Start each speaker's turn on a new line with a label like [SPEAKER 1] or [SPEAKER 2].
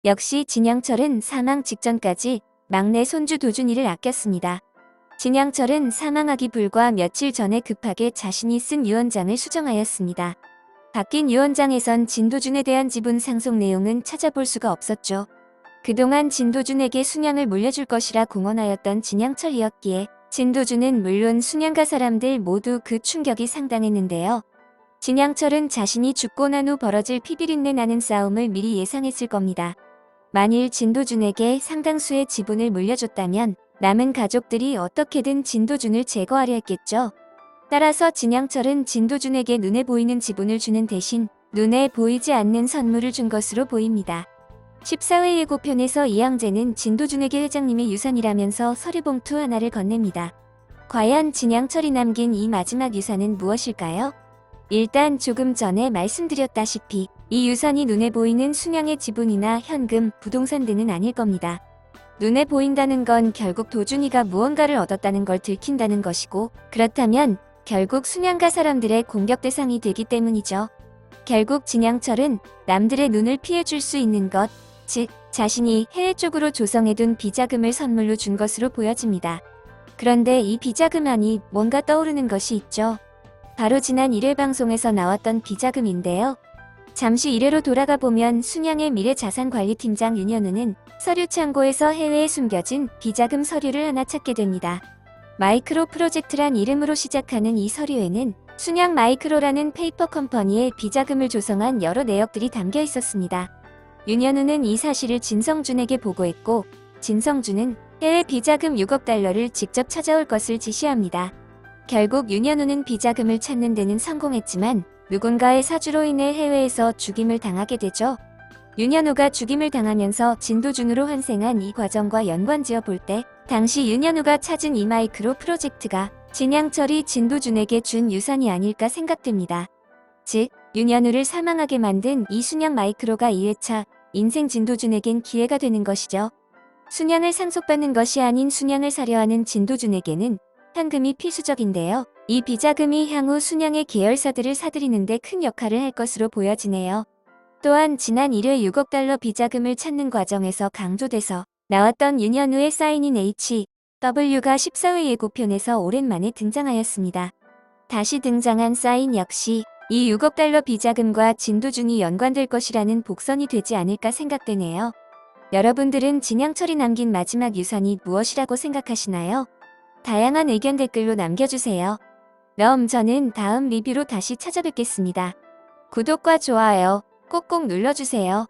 [SPEAKER 1] 역시 진양철은 사망 직전까지 막내 손주 도준이를 아꼈습니다. 진양철은 사망하기 불과 며칠 전에 급하게 자신이 쓴 유언장을 수정하였습니다. 바뀐 유언장에선 진도준에 대한 지분 상속 내용은 찾아볼 수가 없었죠. 그동안 진도준에게 순양을 물려줄 것이라 공언하였던 진양철이었기에 진도준은 물론 순양가 사람들 모두 그 충격이 상당했는데요. 진양철은 자신이 죽고 난 후 벌어질 피비린내 나는 싸움을 미리 예상했을 겁니다. 만일 진도준에게 상당수의 지분을 물려줬다면 남은 가족들이 어떻게든 진도준을 제거하려 했겠죠. 따라서 진양철은 진도준에게 눈에 보이는 지분을 주는 대신 눈에 보이지 않는 선물을 준 것으로 보입니다. 14회 예고편에서 이양재는 진도준에게 회장님의 유산이라면서 서류봉투 하나를 건넵니다. 과연 진양철이 남긴 이 마지막 유산은 무엇일까요? 일단 조금 전에 말씀드렸다시피 이 유산이 눈에 보이는 순양의 지분이나 현금, 부동산 등은 아닐 겁니다. 눈에 보인다는 건 결국 도준이가 무언가를 얻었다는 걸 들킨다는 것이고, 그렇다면 결국 순양가 사람들의 공격 대상이 되기 때문이죠. 결국 진양철은 남들의 눈을 피해줄 수 있는 것, 즉 자신이 해외 쪽으로 조성해둔 비자금을 선물로 준 것으로 보여집니다. 그런데 이 비자금 안이 뭔가 떠오르는 것이 있죠. 바로 지난 1회 방송에서 나왔던 비자금인데요. 잠시 1회로 돌아가 보면 순양의 미래자산관리팀장 윤현우는 서류 창고에서 해외에 숨겨진 비자금 서류를 하나 찾게 됩니다. 마이크로 프로젝트란 이름으로 시작하는 이 서류에는 순양 마이크로라는 페이퍼 컴퍼니의 비자금을 조성한 여러 내역들이 담겨 있었습니다. 윤현우는 이 사실을 진성준에게 보고했고, 진성준은 해외 비자금 6억 달러를 직접 찾아올 것을 지시합니다. 결국 윤현우는 비자금을 찾는 데는 성공했지만 누군가의 사주로 인해 해외에서 죽임을 당하게 되죠. 윤현우가 죽임을 당하면서 진도준으로 환생한 이 과정과 연관지어 볼 때 당시 윤현우가 찾은 이 마이크로 프로젝트가 진양철이 진도준에게 준 유산이 아닐까 생각됩니다. 즉, 윤현우를 사망하게 만든 이 순양 마이크로가 2회차 인생 진도준에겐 기회가 되는 것이죠. 순양을 상속받는 것이 아닌 순양을 사려 하는 진도준에게는 현금이 필수적인데요. 이 비자금이 향후 순양의 계열사들을 사들이는 데 큰 역할을 할 것으로 보여지네요. 또한 지난 1회 6억 달러 비자금을 찾는 과정에서 강조돼서 나왔던 윤현우의 사인인 HW가 14회 예고편에서 오랜만에 등장하였습니다. 다시 등장한 사인 역시 이 6억 달러 비자금과 진도준이 연관될 것이라는 복선이 되지 않을까 생각되네요. 여러분들은 진양철이 남긴 마지막 유산이 무엇이라고 생각하시나요? 다양한 의견 댓글로 남겨주세요. 그럼 저는 다음 리뷰로 다시 찾아뵙겠습니다. 구독과 좋아요 꼭꼭 눌러주세요.